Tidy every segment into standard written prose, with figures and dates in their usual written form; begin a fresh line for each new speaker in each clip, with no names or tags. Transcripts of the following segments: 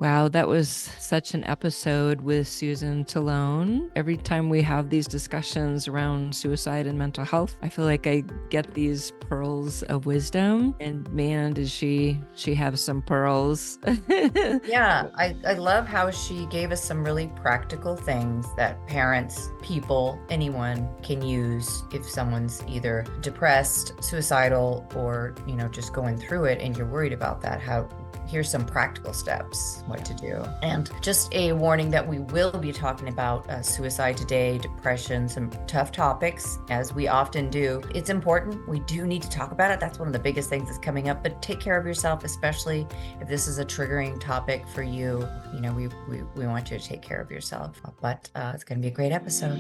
Wow, that was such an episode with Susan Tellone. Every time we have these discussions around suicide and mental health, I feel like I get these pearls of wisdom. And man, does she have some pearls.
Yeah, I love how she gave us some really practical things that parents, people, anyone can use if someone's either depressed, suicidal, or, just going through it and you're worried about that. Here's some practical steps, what to do. And just a warning that we will be talking about suicide today, depression, some tough topics, as we often do. It's important. We do need to talk about it. That's one of the biggest things that's coming up. But take care of yourself, especially if this is a triggering topic for you. We want you to take care of yourself. But it's going to be a great episode.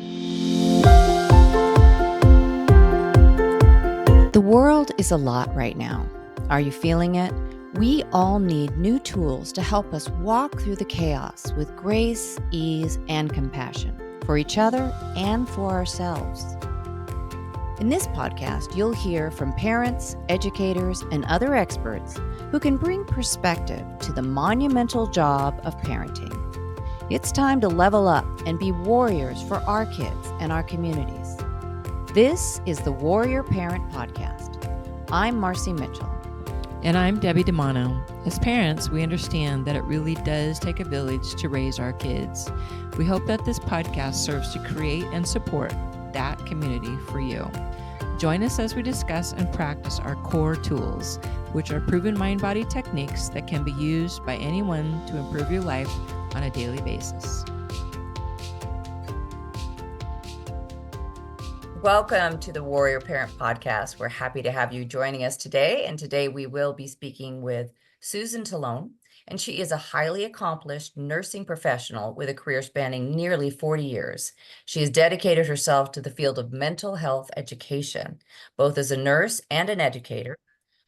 The world is a lot right now. Are you feeling it? We all need new tools to help us walk through the chaos with grace, ease, and compassion for each other and for ourselves. In this podcast, you'll hear from parents, educators, and other experts who can bring perspective to the monumental job of parenting. It's time to level up and be warriors for our kids and our communities. This is the Warrior Parent Podcast. I'm Marci Mitchell.
And I'm Debbie DiManno. As parents, we understand that it really does take a village to raise our kids. We hope that this podcast serves to create and support that community for you. Join us as we discuss and practice our core tools, which are proven mind-body techniques that can be used by anyone to improve your life on a daily basis.
Welcome to the Warrior Parent Podcast. We're happy to have you joining us today. And today we will be speaking with Susan Tellone. And she is a highly accomplished nursing professional with a career spanning nearly 40 years. She has dedicated herself to the field of mental health education, both as a nurse and an educator,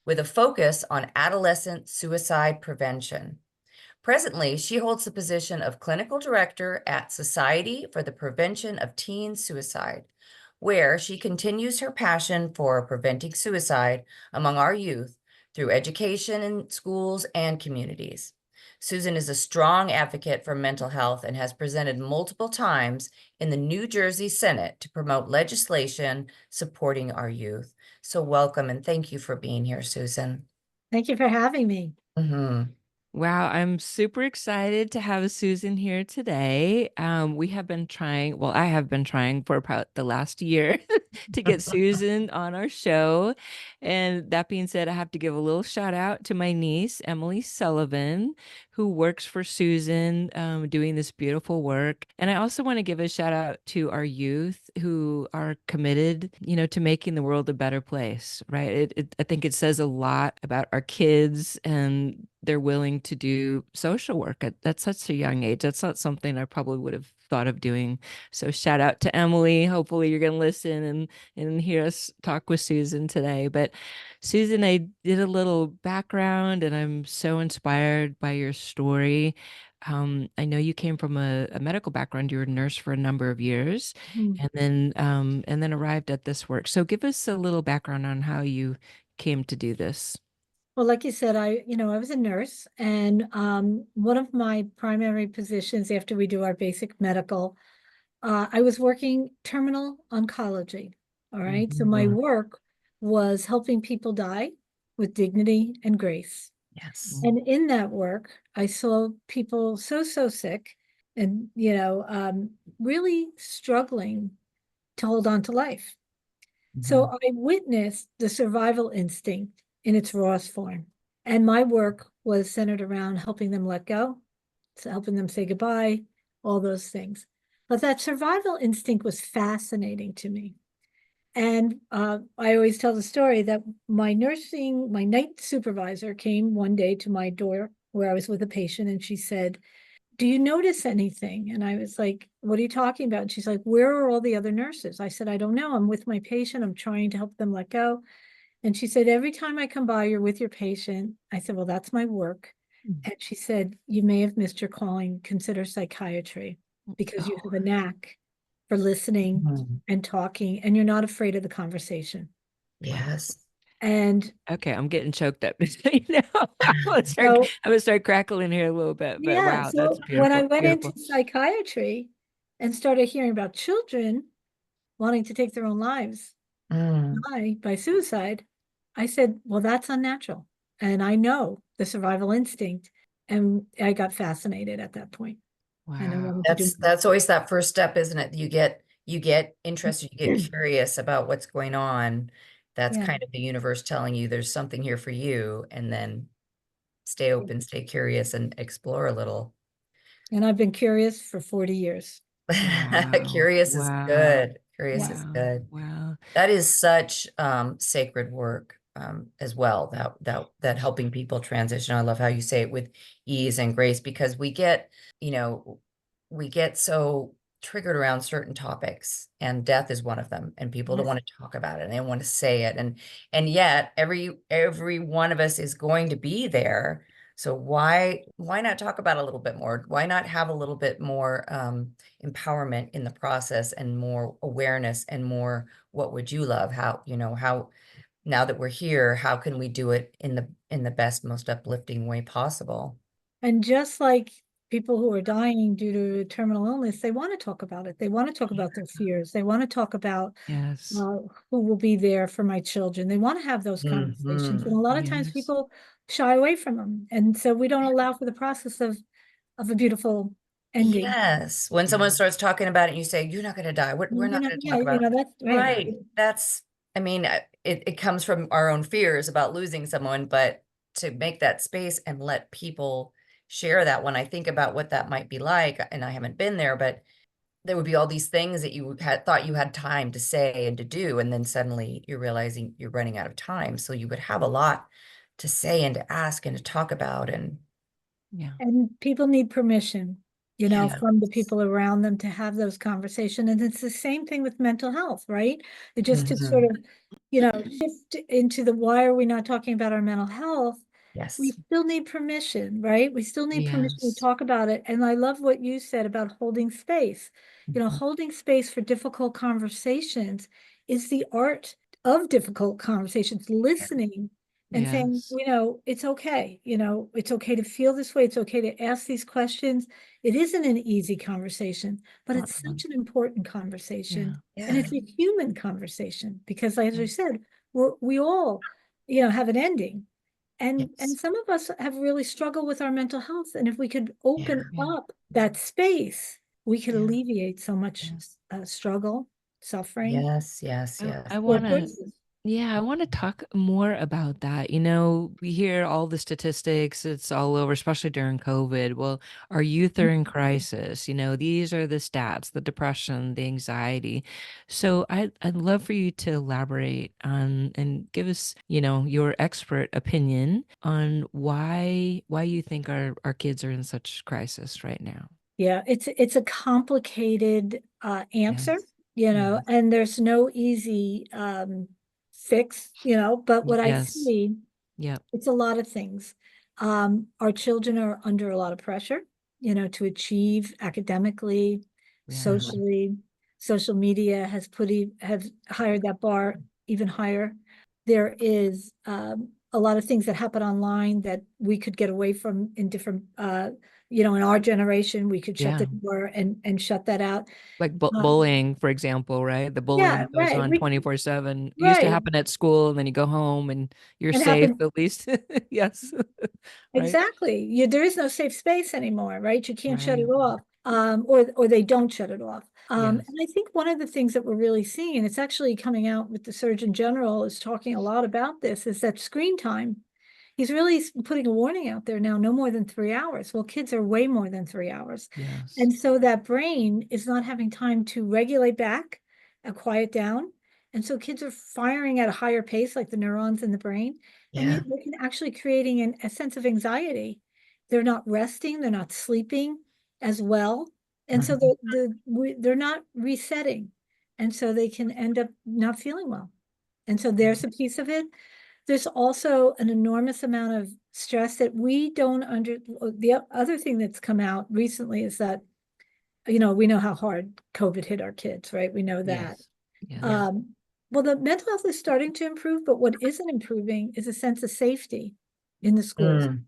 with a focus on adolescent suicide prevention. Presently, she holds the position of clinical director at Society for the Prevention of Teen Suicide, where she continues her passion for preventing suicide among our youth through education in schools and communities. Susan is a strong advocate for mental health and has presented multiple times in the New Jersey Senate to promote legislation supporting our youth. So welcome and thank you for being here, Susan.
Thank you for having me.
Mm-hmm.
Wow, I'm super excited to have Susan here today. We have been trying, well, I have been trying for about the last year to get Susan on our show. And that being said, I have to give a little shout out to my niece, Emily Sullivan, who works for Susan, doing this beautiful work. And I also want to give a shout out to our youth who are committed, to making the world a better place, right? I think it says a lot about our kids and they're willing to do social work at such a young age. That's not something I probably would have thought of doing. So shout out to Emily. Hopefully you're going to listen and hear us talk with Susan today. But Susan, I did a little background and I'm so inspired by your story. I know you came from a medical background. You were a nurse for a number of years and then arrived at this work. So give us a little background on how you came to do this.
Well, like you said, I was a nurse, and one of my primary positions after we do our basic medical, I was working terminal oncology. All right. So my work was helping people die with dignity and grace.
Yes.
And in that work, I saw people so sick and, really struggling to hold on to life. So I witnessed the survival instinct in its rawest form. And my work was centered around helping them let go, so helping them say goodbye, all those things. But that survival instinct was fascinating to me. And I always tell the story that my night supervisor came one day to my door where I was with a patient, and she said, "Do you notice anything?" And I was like, "What are you talking about?" And she's like, "Where are all the other nurses?" I said, "I don't know. I'm with my patient. I'm trying to help them let go." And she said, "Every time I come by, you're with your patient." I said, "Well, that's my work." And she said, "You may have missed your calling. Consider psychiatry because you have a knack for listening and talking, and you're not afraid of the conversation."
Yes.
And
Okay, I'm getting choked up. You know,
so,
I'm gonna start crackling here a little bit, but
yeah,
wow, that's
so when I
beautiful,
went into
beautiful.
psychiatry and started hearing about children wanting to take their own lives,
Mm.
die by suicide, I said, well, that's unnatural. And I know the survival instinct. And I got fascinated at that point. And I
Wow.
wanted to do more.
That's always that first step, isn't it? You get interested, you get curious about what's going on. That's
Yeah.
kind of the universe telling you there's something here for you, and then stay open, stay curious, and explore a little.
And I've been curious for 40 years.
Wow.
Curious is
Wow.
good. Curious is
Wow.
good.
Wow.
That is such sacred work as well. That helping people transition. I love how you say it with ease and grace, because you know, we get so triggered around certain topics, and death is one of them. And people don't
Yes.
want to talk about it, and they don't want to say it, and yet every one of us is going to be there. So why not talk about it a little bit more? Why not have a little bit more empowerment in the process, and more awareness, and more what would you love? How now that we're here, how can we do it in the best, most uplifting way possible?
And just like people who are dying due to terminal illness, they want to talk about it. They want to talk
Yeah.
about their fears. They want to talk about
Yes.
who will be there for my children. They want to have those conversations. And
Hmm.
a lot of times
Yes.
people shy away from them. And so we don't allow for the process of a beautiful ending.
Yes. When
Yeah.
someone starts talking about it, and you say, "You're not going to die. We're
You
not
know,
going to
yeah,
talk about it."
that's right.
Right. That's, I mean, it comes from our own fears about losing someone, but to make that space and let people share that, when I think about what that might be like, and I haven't been there, but there would be all these things that you had thought you had time to say and to do, and then suddenly you're realizing you're running out of time. So you would have a lot to say and to ask and to talk about, and
Yeah.
And people need permission,
yeah.
from the people around them to have those conversations. And it's the same thing with mental health, right? It just to sort
Mhm.
of, shift into the why are we not talking about our mental health? We
Yes.
still need permission, right? We still need permission to
Yes.
talk about it. And I love what you said about holding space.
Mhm.
Holding space for difficult conversations is the art of difficult conversations, listening and saying,
Yes.
it's okay. It's okay to feel this way. It's okay to ask these questions. It isn't an easy conversation, but it's
Uh-uh.
such an important conversation.
Yeah.
And
Yeah.
it's a human conversation because, as
Yeah.
I said, we all, have an ending. And
Yes.
some of us have really struggled with our mental health. And if we could open
Yeah.
Yeah.
up that space, we could
Yeah.
alleviate so much
Yes.
struggle, suffering,
Yes. Yes.
I
Yes.
poor
want to,
choices.
yeah, I want to talk more about that. We hear all the statistics, it's all over, especially during COVID. Well, our youth are in crisis. These are the stats, the depression, the anxiety. So I'd love for you to elaborate on and give us, your expert opinion on why you think our kids are in such crisis right now.
Yeah, it's a complicated answer,
Yes. Yes.
and there's no easy fix, but what I
Yes.
see,
Yep.
it's a lot of things. Our children are under a lot of pressure, to achieve academically,
Yeah.
socially. Social media has hired that bar even higher. There is a lot of things that happen online that we could get away from in different, in our generation, we could shut the
Yeah.
door and shut that out.
Like
Uh,
bullying, for example, right? The bullying
yeah,
that goes
right.
on 24/7. It used to
Right.
happen at school, and then you go home and you're
And
safe
happen
at least. Yes. Right?
exactly. There is no safe space anymore, right? You can't shut it
Right.
off, or they don't shut it off.
Yes.
And I think one of the things that we're really seeing, and it's actually coming out with the Surgeon General is talking a lot about this, is that screen time. He's really putting a warning out there now, no more than 3 hours. Well, kids are way more than 3 hours.
Yes.
And so that brain is not having time to regulate back and quiet down. And so kids are firing at a higher pace, like the neurons in the brain, and
Yeah.
they can actually creating a sense of anxiety. They're not resting, they're not sleeping as well. And so
Mhm.
they're not resetting. And so they can end up not feeling well. And so there's a piece of it. There's also an enormous amount of stress that we don't the other thing that's come out recently is that, we know how hard COVID hit our kids, right? We know that.
Yes. Yes.
Yeah.
Um, well, the mental health is starting to improve, but what isn't improving is a sense of safety in the schools
Mm,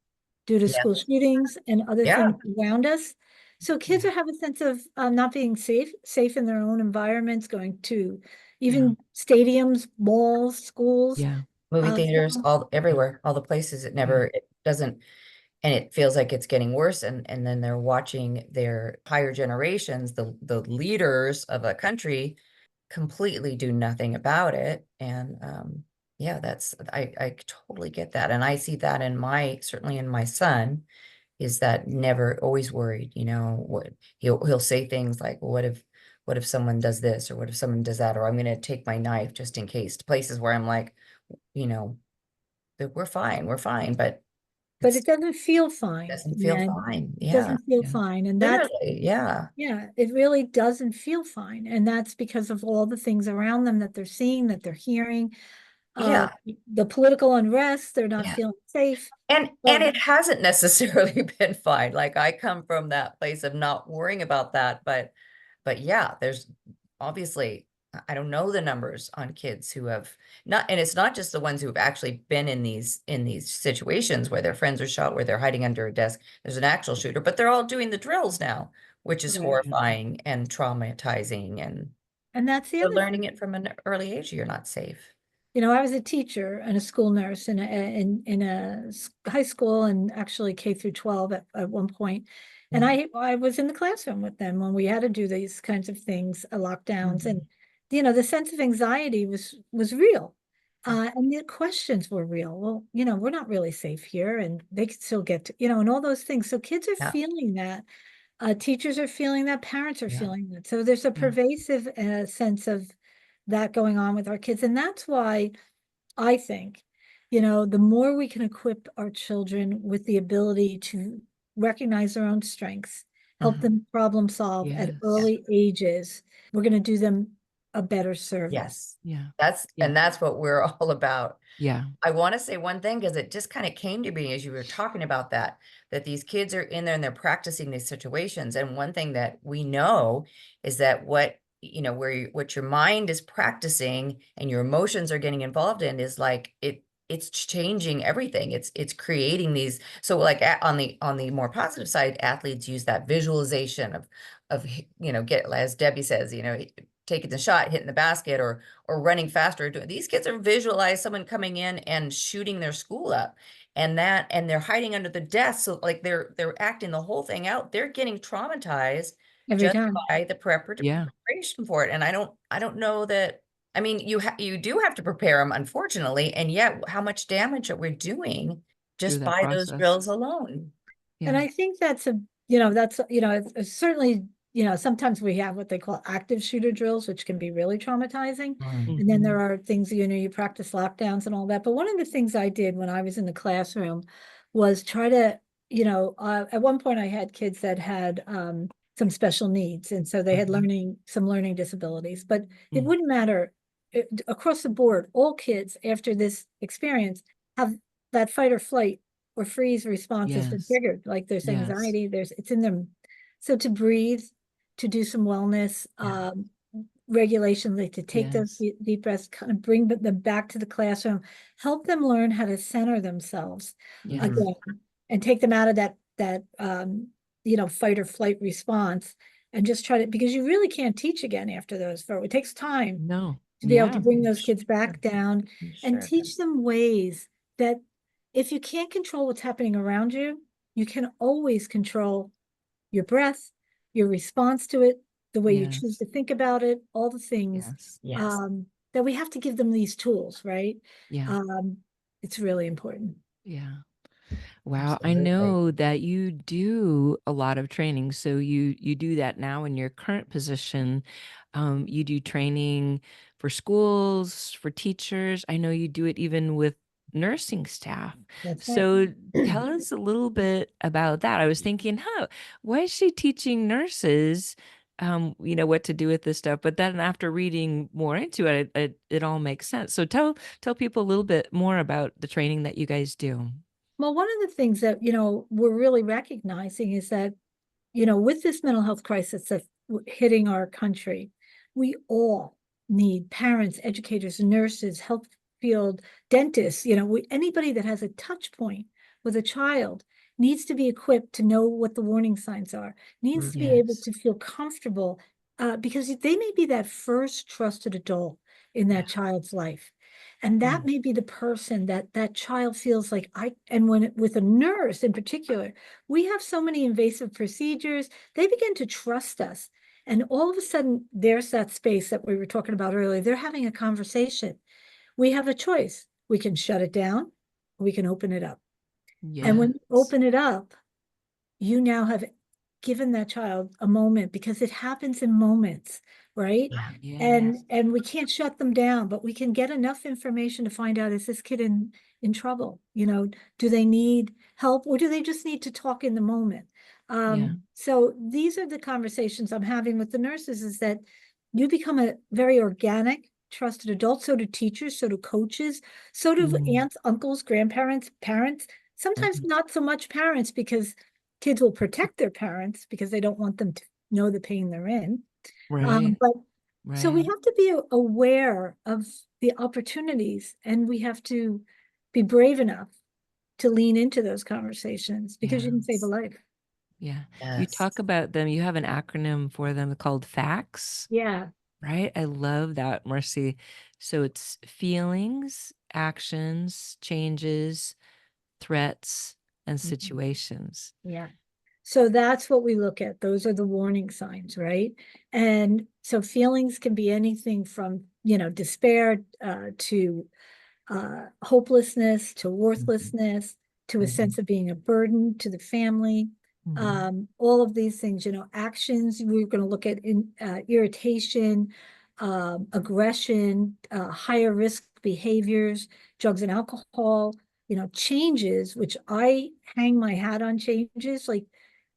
due to
yeah.
school shootings and other
Yeah.
things around us. So kids
Yeah.
are have a sense of not being safe in their own environments, going to
Yeah.
even stadiums, malls, schools.
Yeah.
Movie
Uh,
theaters,
so-
all everywhere, all the places. It doesn't, and it feels like it's getting worse. And then they're watching their higher generations, the leaders of a country, completely do nothing about it. And yeah, I totally get that. And I see that certainly in my son, is that never always worried, what he'll say things like, well, what if someone does this, or what if someone does that, or I'm gonna take my knife just in case, places where I'm like, you know, that we're fine, but
but
it
it doesn't feel fine.
doesn't feel
And
fine.
it
Yeah.
doesn't feel
Yeah.
fine. And that's,
Literally, yeah.
yeah, it really doesn't feel fine. And that's because of all the things around them that they're seeing, that they're hearing,
Yeah.
the political unrest, they're not
Yeah.
feeling safe.
And it hasn't necessarily been fine. Like, I come from that place of not worrying about that, but yeah, there's obviously, I don't know the numbers on kids who have not, and it's not just the ones who have actually been in these situations where their friends are shot, where they're hiding under a desk. There's an actual shooter, but they're all doing the drills now, which is
Right.
horrifying and traumatizing, and
And that's the
they're
other
learning
thing.
it from an early age. You're not safe.
I was a teacher and a school nurse in a high school, and actually K through 12 at one point. And
Mm.
I was in the classroom with them when we had to do these kinds of things, lockdowns, and
Mhm.
the sense of anxiety was real. And the questions were real. Well, we're not really safe here, and they could still get to, and all those things. So kids are
Yeah,
feeling that. Teachers are feeling that, parents are
yeah,
feeling that. So there's a
Yeah.
pervasive sense of that going on with our kids. And that's why I think, the more we can equip our children with the ability to recognize their own strengths, help
Mhm.
them problem solve at
Yes.
early ages, we're going to do them a better service.
Yes.
Yeah.
That's
Yeah.
and that's what we're all about.
Yeah.
I want to say one thing, because it just kind of came to me as you were talking about that these kids are in there and they're practicing these situations. And one thing that we know is that what your mind is practicing and your emotions are getting involved in is like it's changing everything. It's creating these. So like on the more positive side, athletes use that visualization of get, as Debbie says, taking the shot, hitting the basket, or running faster. These kids are visualize someone coming in and shooting their school up, and they're hiding under the desk. So like they're acting the whole thing out. They're getting traumatized
Every
just
time.
by the
Yeah.
preparation for it. And I don't know that. I mean, you do have to prepare them, unfortunately, and yet how much damage are we doing
Through
just
that
by those
process.
drills alone?
And
Yeah.
I think it's certainly, sometimes we have what they call active shooter drills, which can be really traumatizing.
Mm.
And then
Mhm.
there are things, you practice lockdowns and all that. But one of the things I did when I was in the classroom was try to, at one point I had kids that had some special needs. And so they had some learning disabilities, but it
Mm.
wouldn't matter across the board. All kids after this experience have that fight or flight or freeze response has been
Yes.
triggered. Like there's
Yes.
anxiety, it's in them. So to breathe, to do some wellness,
Yeah.
regulation, like to take those
Yes.
deep breaths, kind of bring them back to the classroom, help them learn how to center themselves
Yes.
Mhm.
again, and take them out of that fight or flight response, and just try to, because you really can't teach again after those. It takes time
No.
to be able to
Yeah.
bring those kids
Sure.
back down and
Sure.
teach them ways that if you can't control what's happening around you, you can always control your breath, your response to it, the way you choose
Yes.
to think about it, all the things
Yes.
Yes.
that we have to give them these tools, right?
Yeah.
Um, it's really important.
Yeah. Wow, I
Absolutely.
know that you do a lot of training. So you do that now in your current position. You do training for schools, for teachers. I know you do it even with nursing staff.
That's right.
So tell us a little bit about that. I was thinking, why is she teaching nurses, what to do with this stuff? But then after reading more into it, it all makes sense. So tell people a little bit more about the training that you guys do.
Well, one of the things that, we're really recognizing is that, with this mental health crisis that's hitting our country, we all need, parents, educators, nurses, health field, dentists, anybody that has a touch point with a child needs to be equipped to know what the warning signs are, needs to be able
Yes.
to feel comfortable, because they may be that first trusted adult in that child's life. And that may be the person that that child feels like with a nurse in particular, we have so many invasive procedures, they begin to trust us. And all of a sudden, there's that space that we were talking about earlier. They're having a conversation. We have a choice. We can shut it down, or we can open it up. And when you
Yes.
open it up, you now have given that child a moment, because it happens in moments, right?
Yeah.
And we can't shut them down, but we can get enough information to find out, is this kid in trouble? Do they need help, or do they just need to talk in the moment?
Yeah.
So these are the conversations I'm having with the nurses, is that you become a very organic, trusted adult. So do teachers, so do coaches, so do aunts, uncles, grandparents, parents, sometimes
Mhm.
not so much parents, because kids will protect their parents because they don't want them to know the pain they're in.
Right.
But so we
Right.
have to be aware of the opportunities, and we have to be brave enough to lean into those conversations, because you can save a
Yes.
life.
Yeah. You
Yes.
talk about them, you have an acronym for them called FACTS,
Yeah.
right? I love that, Marci. So it's feelings, actions, changes, threats, and
Mhm.
situations.
Yeah. So that's what we look at. Those are the warning signs, right? And so feelings can be anything from, despair, to hopelessness, to worthlessness, to a
Mhm.
sense of being a burden to the family.
Mhm.
All of these things, actions, we're going to look at irritation, aggression, higher risk behaviors, drugs and alcohol, changes, which I hang my hat on changes. Like,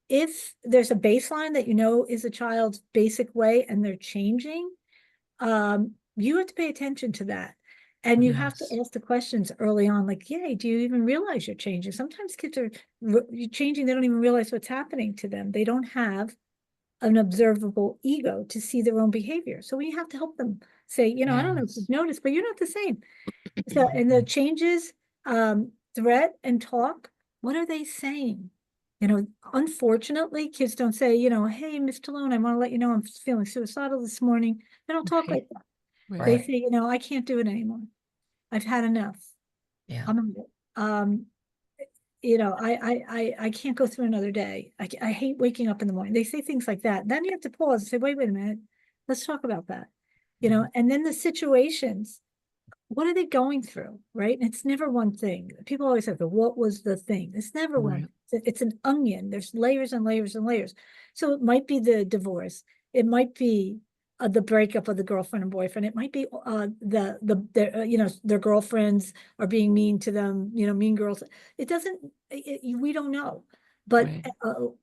if there's a baseline that is a child's basic way and they're changing, you have to pay attention to that. And you have to
Yes.
ask the questions early on, like, yay, do you even realize you're changing? Sometimes kids are changing, they don't even realize what's happening to them. They don't have an observable ego to see their own behavior. So we have to help them say, I don't know if you've
Yes.
noticed, but you're not the same. So, and the changes, threat and talk, what are they saying? Unfortunately, kids don't say, hey, Miss Tellone, I want to let you know I'm feeling suicidal this morning. They don't talk
Right.
like that. They
Right.
Right.
say, I can't do it anymore. I've had enough.
Yeah.
I'm, I can't go through another day. I hate waking up in the morning. They say things like that. Then you have to pause and say, wait a minute, let's talk about that.
Mhm.
And then the situations, what are they going through, right? And it's never one thing. People always have what was the thing? It's never one.
Right.
It's an onion. There's layers and layers and layers. So it might be the divorce. It might be the breakup of the girlfriend and boyfriend. It might be their girlfriends are being mean to them. Mean girls. It doesn't. We don't know. But
Right.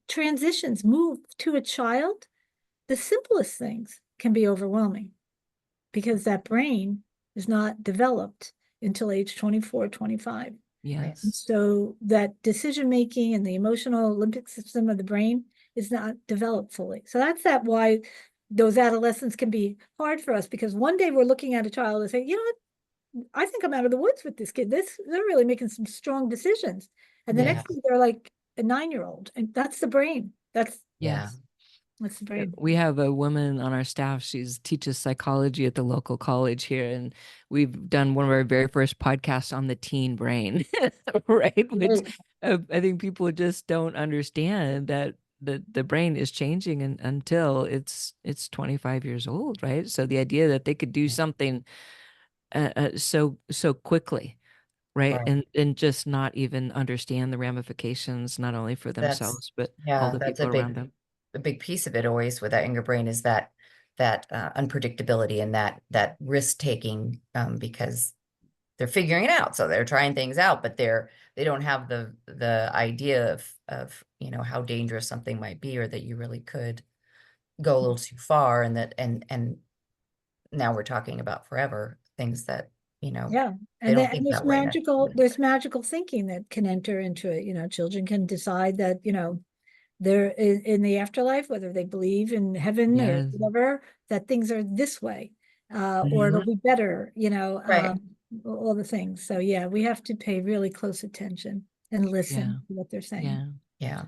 transitions, move to a child. The simplest things can be overwhelming, because that brain is not developed until age 24, 25.
Right.
And
Yes.
so that decision making and the emotional limbic system of the brain is not developed fully. So that's why those adolescents can be hard for us, because one day we're looking at a child and saying, what, I think I'm out of the woods with this kid. They're really making some strong decisions. And the
Yeah.
next thing they're like a 9-year-old. And that's the brain.
Yeah.
Yes.
That's the brain.
We have a woman on our staff. She's teaches psychology at the local college here, and we've done one of our very first podcasts on the teen brain, right? Which
Right.
I think people just don't understand that the brain is changing until it's 25 years old, right? So the idea that they could do something so quickly, right?
Right.
And just not even understand the ramifications, not only for
That's
themselves, but all
yeah,
the
that's
people around them.
a big piece of it always with that younger brain is that unpredictability and that risk taking, because they're figuring it out. So they're trying things out, but they don't have the idea of how dangerous something might be, or that you really could go a little too far, and that and now we're talking about forever things that
Yeah.
they
And
don't
then and
think that way necessarily.
there's magical thinking that can enter into it. Children can decide that, they're in the afterlife, whether they believe in heaven or
Yes.
whatever, that things are this way. or it'll
Mhm.
be better,
Right.
all the things. So yeah, we have to pay really close attention and
Yeah.
listen to what they're saying.
Yeah.
Yeah.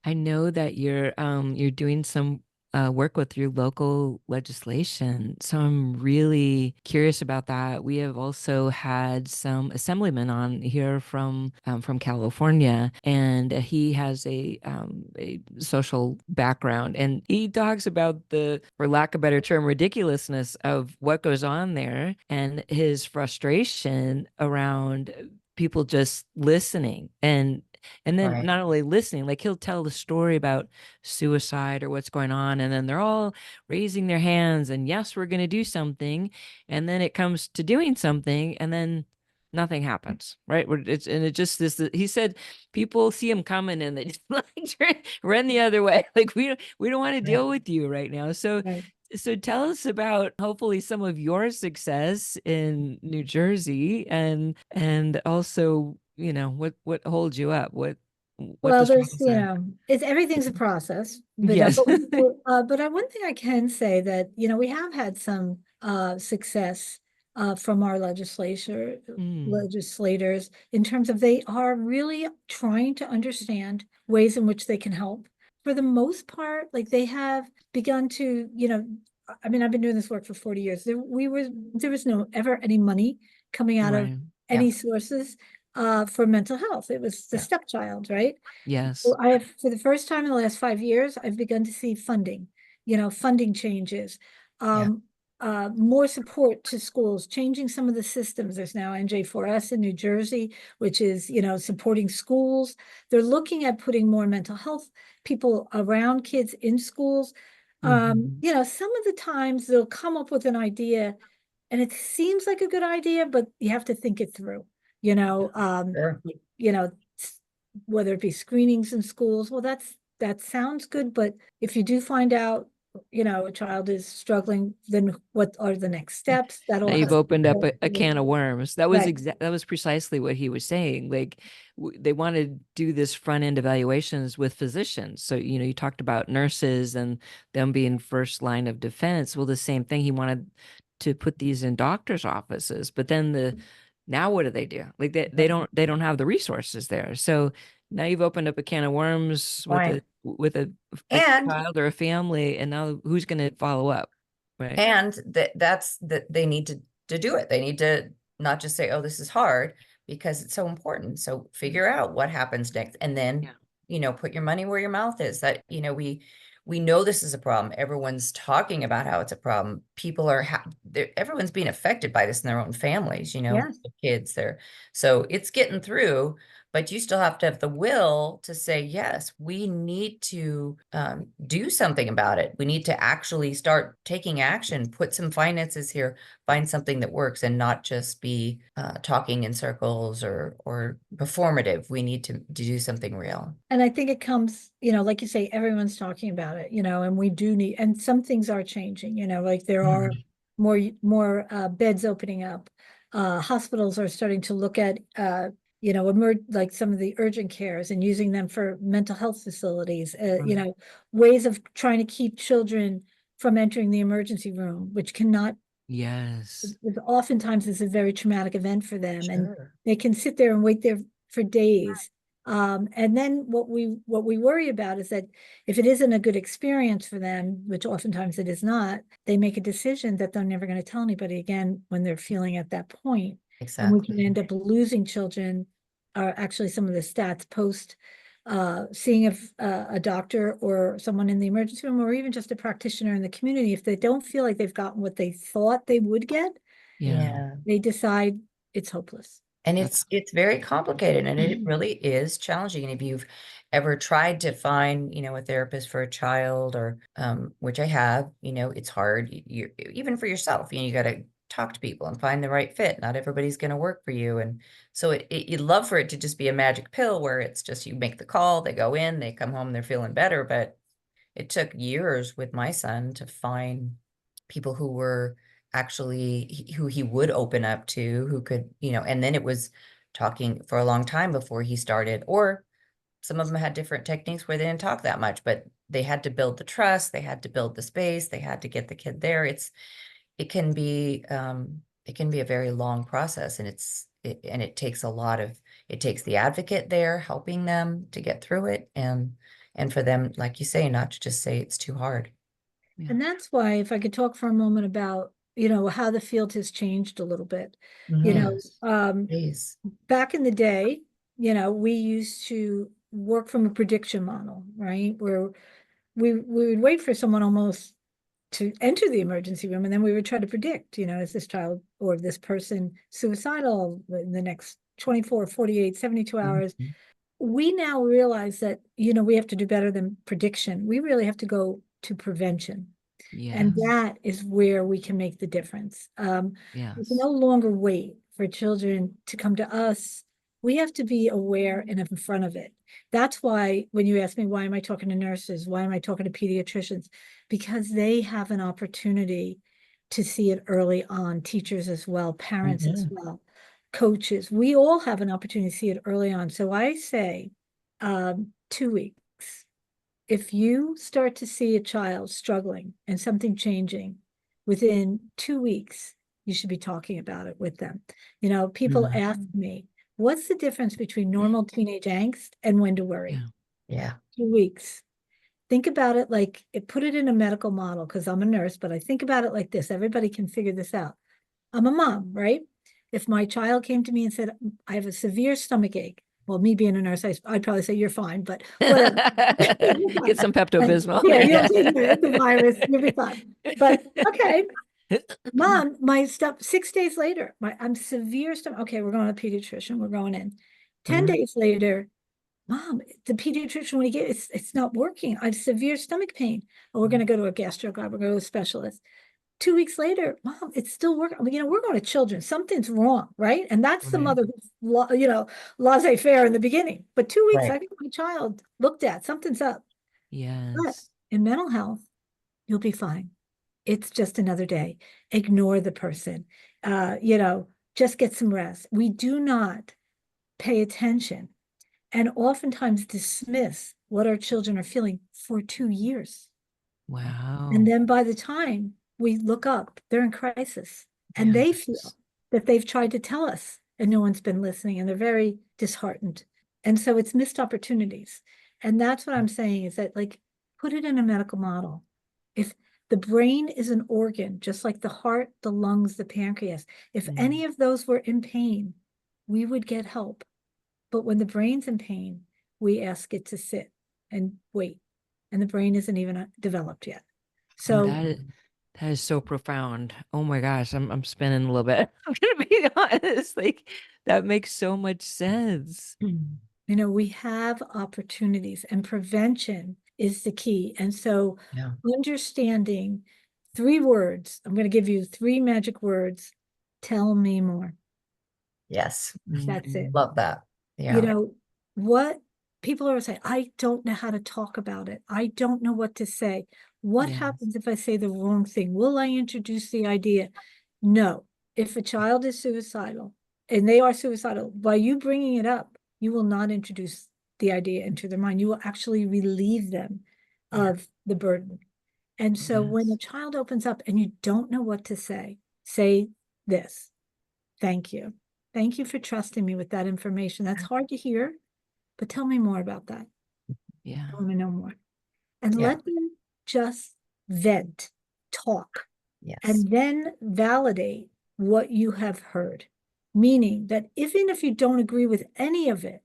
I know that you're doing some work with your local legislation. So I'm really curious about that. We have also had some assemblyman on here from California, and he has a social background, and he talks about the, for lack of a better term, ridiculousness of what goes on there and his frustration around people just listening and then
Right.
not only listening, like he'll tell the story about suicide or what's going on, and then they're all raising their hands and yes, we're going to do something, and then it comes to doing something, and then nothing happens, right? And it just this. He said people see him coming and they just like run the other way, like we don't want to
Right.
deal with you right now. So
Right.
tell us about hopefully some of your success in New Jersey, and also, what holds you up, what the
Well, there's,
struggles are.
it's everything's a process, but
Yes.
one thing I can say that, we have had some success from our
Mm,
legislators in terms of they are really trying to understand ways in which they can help. For the most part, like they have begun to, I mean, I've been doing this work for 40 years. There was no ever any money coming out of
right.
Yeah.
any sources for mental health. It was the
Yeah.
stepchild, right? So
Yes.
I have, for the first time in the last 5 years, I've begun to see funding, funding changes,
Yeah.
um, more support to schools, changing some of the systems. There's now NJ4S in New Jersey, which is, supporting schools. They're looking at putting more mental health people around kids in schools.
Mhm.
Some of the times they'll come up with an idea and it seems like a good idea, but you have to think it through, you know, um,
Sure.
you know, whether it be screenings in schools. Well, that sounds good, but if you do find out, a child is struggling, then what are the next steps? That
Now
all
you've
has to
opened up
go
a can of worms. That was
right.
that was precisely what he was saying. Like they want to do this front end evaluations with physicians. So, you talked about nurses and them being first line of defense. Well, the same thing. He wanted to put these in doctors' offices, but then now what do? Like they don't have the resources there. So now you've opened up a can of worms with
Point.
a
And
child or a family, and now who's going to follow up, right?
that's that they need to do it. They need to not just say, oh, this is hard, because it's so important. So figure out what happens next, and then,
Yeah.
put your money where your mouth is. That, we know this is a problem. Everyone's talking about how it's a problem. People are everyone's being affected by this in their own families,
Yes.
the kids there. So it's getting through, but you still have to have the will to say, yes, we need to do something about it. We need to actually start taking action, put some finances here, find something that works, and not just be talking in circles or performative. We need to do something real.
And I think it comes, like you say, everyone's talking about it, and we do need, and some things are changing, like there are
Mhm.
more beds opening up. Hospitals are starting to look at, like some of the urgent cares and using them for mental health facilities,
Right.
ways of trying to keep children from entering the emergency room, which cannot,
Yes.
oftentimes is a very traumatic event for them, and
Sure.
they can sit there and wait there for days. And then what we worry about is that if it isn't a good experience for them, which oftentimes it is not, they make a decision that they're never going to tell anybody again when they're feeling at that point. And we can
Exactly.
end up losing children, are actually some of the stats post seeing a doctor or someone in the emergency room, or even just a practitioner in the community. If they don't feel like they've gotten what they thought they would get,
Yeah.
Yeah.
they decide it's hopeless.
And
That's
it's very complicated, and it really is challenging. And if you've ever tried to find, a therapist for a child, or which I have, it's hard. You even for yourself, you got to talk to people and find the right fit. Not everybody's going to work for you, and so you'd love for it to just be a magic pill where it's just you make the call, they go in, they come home, they're feeling better. But it took years with my son to find people who were actually who he would open up to, who could, and then it was talking for a long time before he started, or some of them had different techniques where they didn't talk that much, but they had to build the trust, they had to build the space, they had to get the kid there. it can be a very long process, and it takes it takes the advocate there helping them to get through it, and for them, like you say, not to just say it's too hard.
Yeah.
And that's why, if I could talk for a moment about, how the field has changed a little bit.
Yes. Please.
Back in the day, we used to work from a prediction model, right? Where we would wait for someone almost to enter the emergency room, and then we would try to predict, is this child or this person suicidal in the next 24, 48, 72 hours?
Mhm.
We now realize that, we have to do better than prediction. We really have to go to prevention. And
Yes.
that is where we can make the difference. We can
Yes.
no longer wait for children to come to us. We have to be aware and in front of it. That's why when you ask me, why am I talking to nurses? Why am I talking to pediatricians? Because they have an opportunity to see it early on, teachers as well, parents as well, coaches. We all have an opportunity to see it early on. So I say 2 weeks. If you start to see a child struggling and something changing within 2 weeks, you should be talking about it with them. People ask me, what's the difference between normal teenage angst and when to worry?
Yeah.
2 weeks. Think about it like, put it in a medical model, because I'm a nurse, but I think about it like this. Everybody can figure this out. I'm a mom, right? If my child came to me and said, I have a severe stomach ache, well, me being a nurse, I'd probably say, you're fine, but whatever.
Get some Pepto-Bismol.
Yeah, you'll take the virus, you'll be fine. But okay, Mom, my stuff 6 days later, I'm severe stomach. Okay, we're going to the pediatrician, we're going in. 10 days later, Mom, the pediatrician, when he gets it's not working. I have severe stomach pain. Oh, we're going to go to a gastro guy, we're going to go to a specialist. 2 weeks later, Mom, it's still working. We're going to children. Something's wrong, right? And that's the mother who's, laissez-faire in the beginning. But 2 weeks, I think my child looked at, something's up. But
Yes.
in mental health, you'll be fine. It's just another day. Ignore the person. Just get some rest. We do not pay attention and oftentimes dismiss what our children are feeling for 2 years.
Wow.
And then by the time we look up, they're in crisis, and they feel that they've tried to tell us and no one's been listening, and they're very disheartened. And so it's missed opportunities. And that's what I'm saying, is that, like, put it in a medical model. If the brain is an organ, just like the heart, the lungs, the pancreas, if any of those were in pain, we would get help. But when the brain's in pain, we ask it to sit and wait, and the brain isn't even developed yet. So
that is so profound. Oh my gosh, I'm spinning a little bit. I'm gonna be honest. Like, that makes so much sense.
we have opportunities, and prevention is the key. And so understanding 3 words, I'm going to give you 3 magic words. Tell me more.
Yes.
That's it.
Love that. Yeah.
What people are saying, I don't know how to talk about it. I don't know what to say. What happens if I say the wrong thing? Will I introduce the idea? No. If a child is suicidal, and they are suicidal, by you bringing it up, you will not introduce the idea into their mind. You will actually relieve them of the burden. And so when a child opens up and you don't know what to say this: thank you. Thank you for trusting me with that information. That's hard to hear, but tell me more about that.
Yeah.
I want to know more. And let them just vent, talk, and then validate what you have heard. Meaning that even if you don't agree with any of it,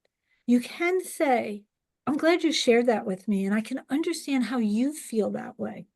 you can say, I'm glad you shared that with me, and I can understand how you feel that way.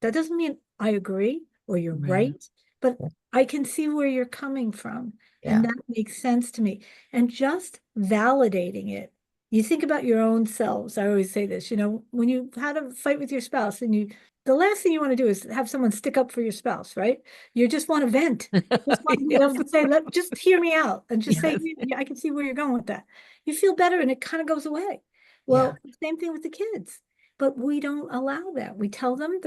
That doesn't mean I agree or you're right, but I can see where you're coming from, and that makes sense to me. And just validating it. You think about your own selves. I always say this, when you had a fight with your spouse, and the last thing you want to do is have someone stick up for your spouse, right? You just want to vent. Just want to be able to say, just hear me out, and just say, I can see where you're going with that. You feel better, and it kind of goes away. Well, same thing with the kids, but we don't allow that. We tell them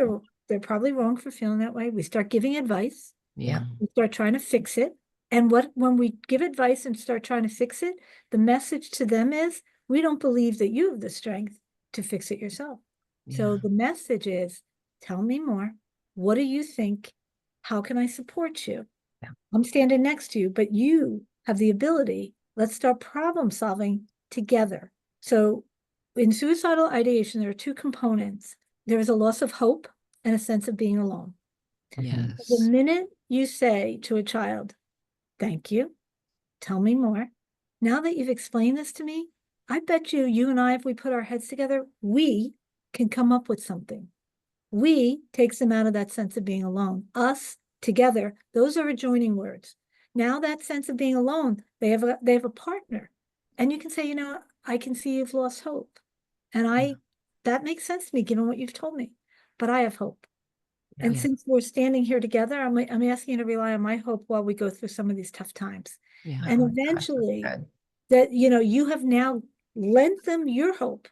they're probably wrong for feeling that way. We start giving advice. We start trying to fix it. And when we give advice and start trying to fix it, the message to them is, we don't believe that you have the strength to fix it yourself. So the message is, tell me more. What do you think? How can I support you?
Yeah.
I'm standing next to you, but you have the ability. Let's start problem solving together. So in suicidal ideation, there are two components. There is a loss of hope and a sense of being alone. The
Yes.
minute you say to a child, thank you, tell me more. Now that you've explained this to me, I bet you and I, if we put our heads together, we can come up with something. We takes them out of that sense of being alone. Us together, those are adjoining words. Now that sense of being alone, they have a partner. And you can say, I can see you've lost hope. And that makes sense to me given what you've told me. But I have hope. And
Yeah.
since we're standing here together, I'm asking you to rely on my hope while we go through some of these tough times.
Yeah.
And
Oh my gosh, that's
eventually
good.
that, you have now lent them your hope,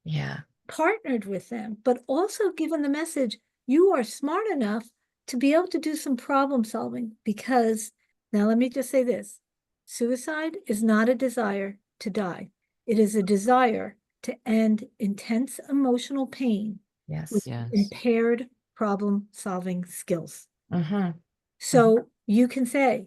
Yeah.
partnered with them, but also given the message, you are smart enough to be able to do some problem solving. Because now let me just say this, suicide is not a desire to die. It is a desire to end intense emotional pain with
Yes.
Yes.
impaired problem solving skills.
Mm-hmm.
So you can say,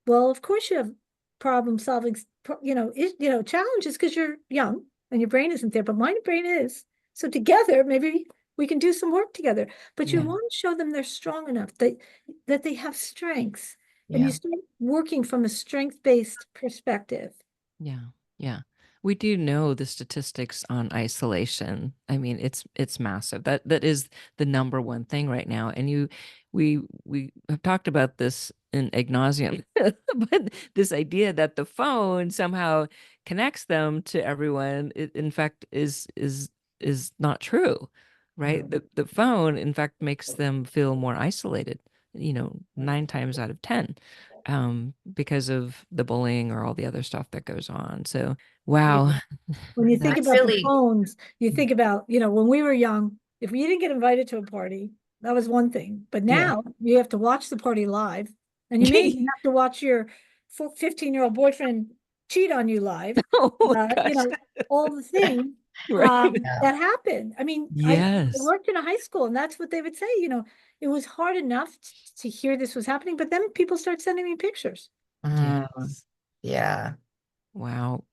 well, of course you have problem solving, challenges because you're young and your brain isn't there, but my brain is. So together, maybe we can do some work together. But you
Yeah.
want to show them they're strong enough, that they have strengths. And
Yeah.
you start working from a strength-based perspective.
Yeah. Yeah. We do know the statistics on isolation. I mean, it's massive. That is the number one thing right now. And we have talked about this in ad nauseum, but this idea that the phone somehow connects them to everyone, in fact, is not true, right? The phone, in fact, makes them feel more isolated, 9 times out of 10, because of the bullying or all the other stuff that goes on. So, wow.
When you think
That,
That's
about the
really,
phones, you think about, when we were young, if you didn't get invited to a party, that was one thing. But
yeah.
now you have to watch the party live, and you may even have to watch your 15-year-old boyfriend cheat on you live.
Oh
You
gosh.
know, all the things
Right.
yeah.
that happen. I mean, I
Yes.
worked in a high school, and that's what they would say. It was hard enough to hear this was happening, but then people start sending me pictures.
Mm,
Yes.
yeah.
Wow.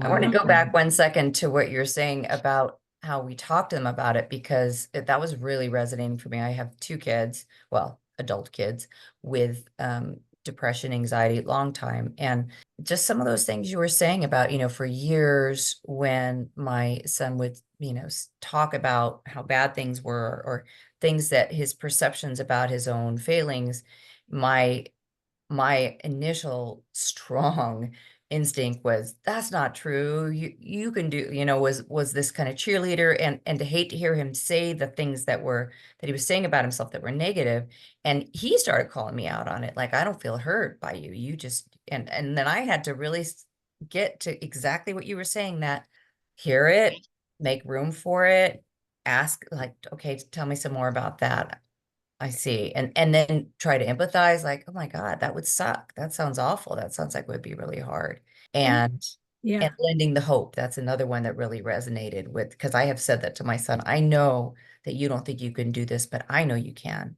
I want to
Wow.
go back one second to what you're saying about how we talked to them about it, because that was really resonating for me. I have two kids, well, adult kids with depression, anxiety, long time. And just some of those things you were saying about, for years when my son would, talk about how bad things were, or things that his perceptions about his own failings, my initial strong instinct was, that's not true, you can do, was this kind of cheerleader, and to hate to hear him say the things that he was saying about himself that were negative. And he started calling me out on it, like, I don't feel hurt by you, you just, and then I had to really get to exactly what you were saying, that hear it, make room for it, ask, like, okay, tell me some more about that. I see. And then try to empathize, like, oh my God, that would suck. That sounds awful. That sounds like it would be really hard.
And
And
yeah.
lending the hope. That's another one that really resonated with, because I have said that to my son. I know that you don't think you can do this, but I know you can.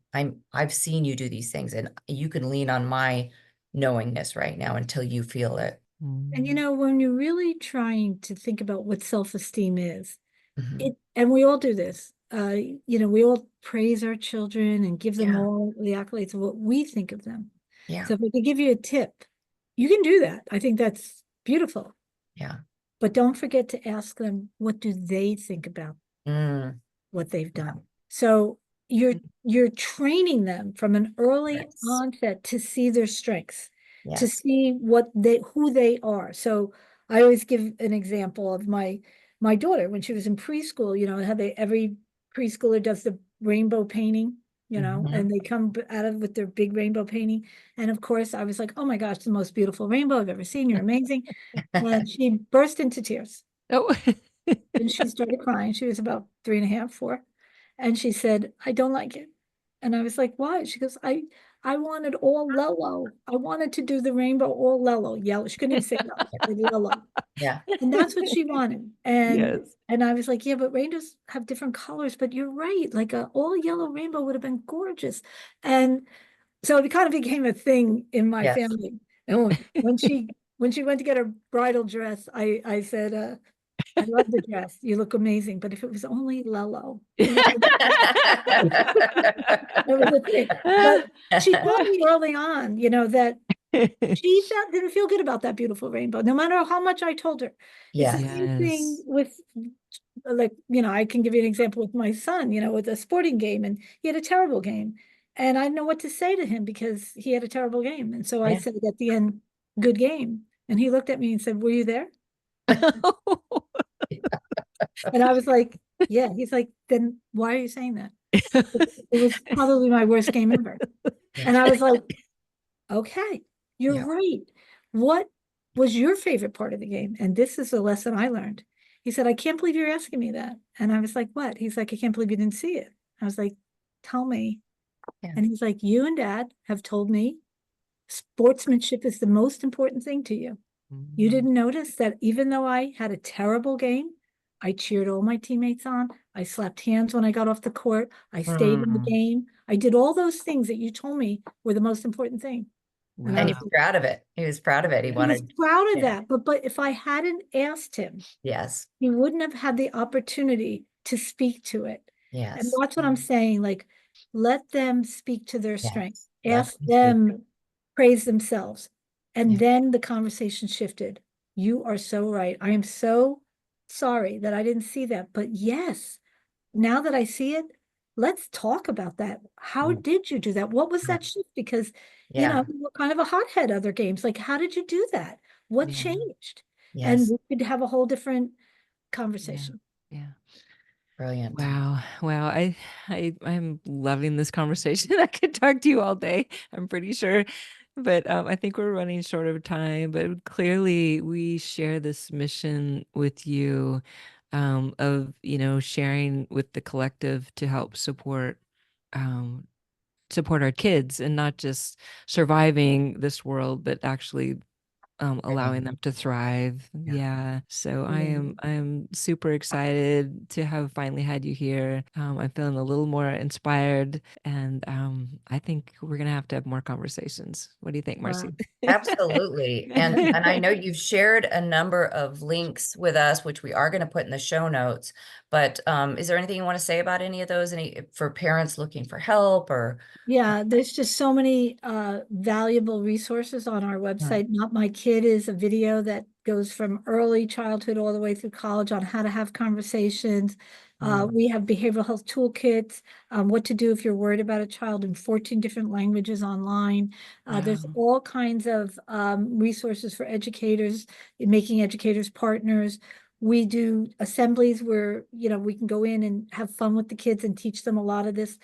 I've seen you do these things, and you can lean on my knowingness right now until you feel it.
And when you're really trying to think about what self-esteem is,
Mhm.
and we all do this, we all praise our children and give them
Yeah.
all the accolades of what we think of them.
Yeah.
So if I could give you a tip, you can do that. I think that's beautiful.
Yeah.
But don't forget to ask them, what do they think about
Mm.
what they've done? So you're training them from an early
Yes.
onset to see their strengths, to
Yes.
see who they are. So I always give an example of my daughter when she was in preschool, how every preschooler does the rainbow painting,
Mhm.
and they come out of with their big rainbow painting. And of course, I was like, oh my gosh, the most beautiful rainbow I've ever seen. You're amazing. And she burst into tears.
Oh.
And she started crying. She was about 3.5, 4. And she said, I don't like it. And I was like, why? She goes, I wanted all yellow. I wanted to do the rainbow all yellow. Yellow. She couldn't even say yellow. She said yellow.
Yeah.
And that's what she wanted. And
Yes.
I was like, yeah, but rainbows have different colors. But you're right. Like a all yellow rainbow would have been gorgeous. And So it kind of became a thing in my
Yes.
family. And when she went to get her bridal dress, I said, I love the dress. You look amazing. But if it was only Lello, it was a thing. But she told me early on, that she didn't feel good about that beautiful rainbow, no matter how much I told her. It's the
Yes.
same thing
Yes.
with, like, I can give you an example with my son, with a sporting game, and he had a terrible game. And I didn't know what to say to him because he had a terrible game. And so I
Yeah.
said at the end, good game. And he looked at me and said, were you there? And I was like, yeah. He's like, then why are you saying that? It was probably my worst game ever. And I was like, okay, you're
Yeah.
right. What was your favorite part of the game? And this is a lesson I learned. He said, I can't believe you're asking me that. And I was like, what? He's like, I can't believe you didn't see it. I was like, tell me.
Yeah.
And he's like, you and Dad have told me sportsmanship is the most important thing to you. You didn't notice that even though I had a terrible game, I cheered all my teammates on. I slapped hands when I got off the court. I stayed in the game. I did all those things that you told me were the most important thing. And I
And
was
he was proud of it. He was proud of it. He
He was
wanted,
proud of
yeah.
that. But if I hadn't asked him,
Yes.
he wouldn't have had the opportunity to speak to it. And
Yes.
that's what I'm saying. Like, let them speak to their strength.
Yes. Let
Ask
them speak.
them praise themselves. And
Yeah.
then the conversation shifted. You are so right. I am so sorry that I didn't see that. But yes, now that I see it, let's talk about that. How
Mm.
did you do that? What was
Yeah.
that shift? Because,
Yeah.
you were kind of a hothead other games. Like, how did you do that? What
Yeah.
changed? And
Yes.
we could have a whole different
Yeah.
conversation.
Yeah.
Brilliant.
Wow. Wow. I'm loving this conversation. I could talk to you all day, I'm pretty sure. But I think we're running short of time. But clearly we share this mission with you, of, sharing with the collective to help um support our kids, and not just surviving this world, but actually allowing them to thrive.
Yeah.
Yeah. So
Yeah.
I'm super excited to have finally had you here. I'm feeling a little more inspired, and I think we're gonna have to have more conversations. What do you think,
Wow.
Marci?
Absolutely. And I know you've shared a number of links with us, which we are going to put in the show notes. But is there anything you want to say about any of those? Any for parents looking for help or?
Yeah, there's just so many valuable resources on our website. Not My Kid is a video that goes from early childhood all the way through college on how to have conversations. We have behavioral health toolkits, what to do if you're worried about a child in 14 different languages online. There's
Wow.
all kinds of resources for educators, in making educators partners. We do assemblies where, we can go in and have fun with the kids and teach them a lot of this.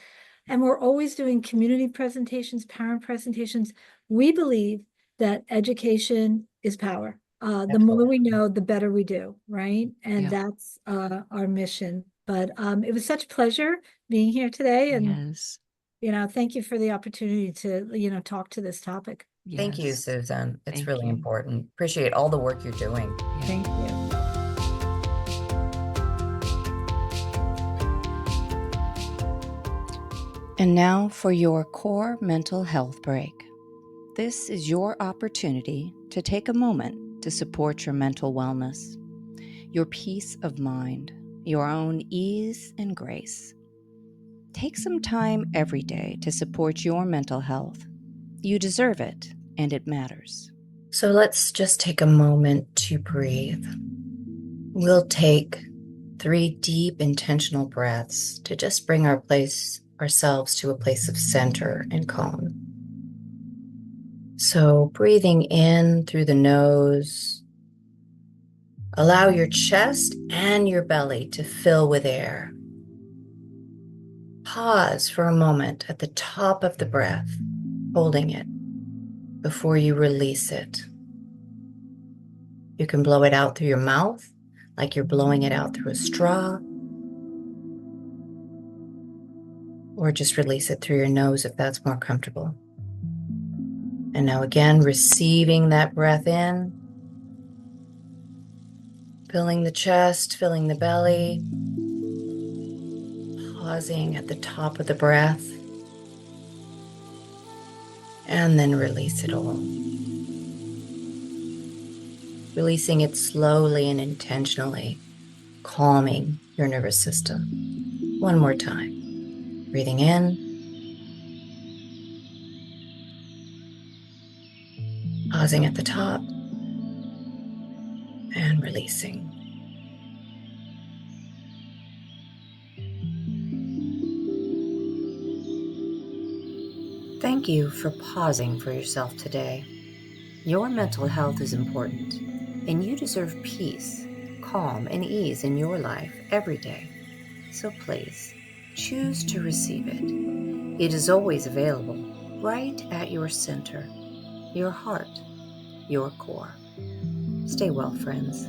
And we're always doing community presentations, parent presentations. We believe that education is power. The more we know, the better we do, right? And
Yeah.
that's our mission. But it was such a pleasure being here today. And,
Yes.
thank you for the opportunity to, talk to this topic.
Thank you,
Yes.
Susan. It's
Thank
really
you.
important. Appreciate all the work you're doing.
Yeah.
Thank you.
And now for your core mental health break. This is your opportunity to take a moment to support your mental wellness, your peace of mind, your own ease and grace. Take some time every day to support your mental health. You deserve it, and it matters.
So let's just take a moment to breathe. We'll take 3 deep intentional breaths to just bring ourselves to a place of center and calm. So breathing in through the nose, allow your chest and your belly to fill with air. Pause for a moment at the top of the breath, holding it before you release it. You can blow it out through your mouth, like you're blowing it out through a straw, or just release it through your nose if that's more comfortable. And now again, receiving that breath in, filling the chest, filling the belly, pausing at the top of the breath, and then release it all. Releasing it slowly and intentionally, calming your nervous system. One more time. Breathing in, pausing at the top, and releasing. Thank you for pausing for yourself today. Your mental health is important, and you deserve peace, calm, and ease in your life every day. So please, choose to receive it. It is always available right at your center, your heart, your core. Stay well, friends.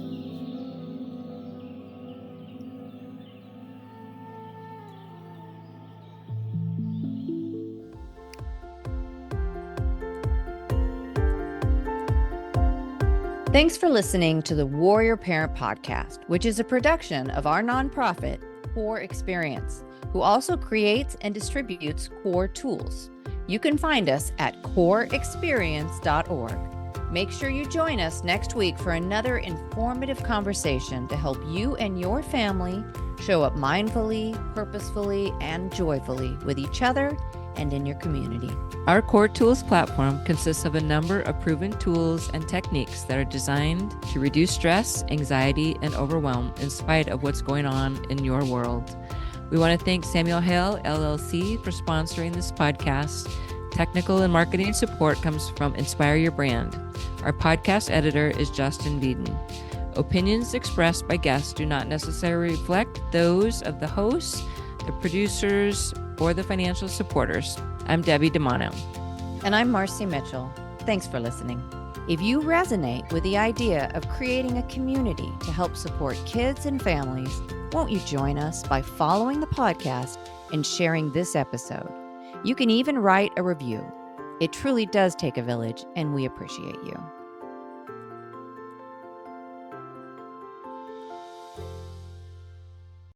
Thanks for listening to the Warrior Parent Podcast, which is a production of our nonprofit, Cour Experience, who also creates and distributes Cour tools. You can find us at courexperience.org. Make sure you join us next week for another informative conversation to help you and your family show up mindfully, purposefully, and joyfully with each other and in your community.
Our Cour Tools platform consists of a number of proven tools and techniques that are designed to reduce stress, anxiety, and overwhelm in spite of what's going on in your world. We want to thank Samuel Hale, LLC, for sponsoring this podcast. Technical and marketing support comes from Inspire Your Brand. Our podcast editor is Justin Beeden. Opinions expressed by guests do not necessarily reflect those of the hosts, the producers, or the financial supporters. I'm Debbie DiManno.
And I'm Marci Mitchell. Thanks for listening. If you resonate with the idea of creating a community to help support kids and families, won't you join us by following the podcast and sharing this episode? You can even write a review. It truly does take a village, and we appreciate you.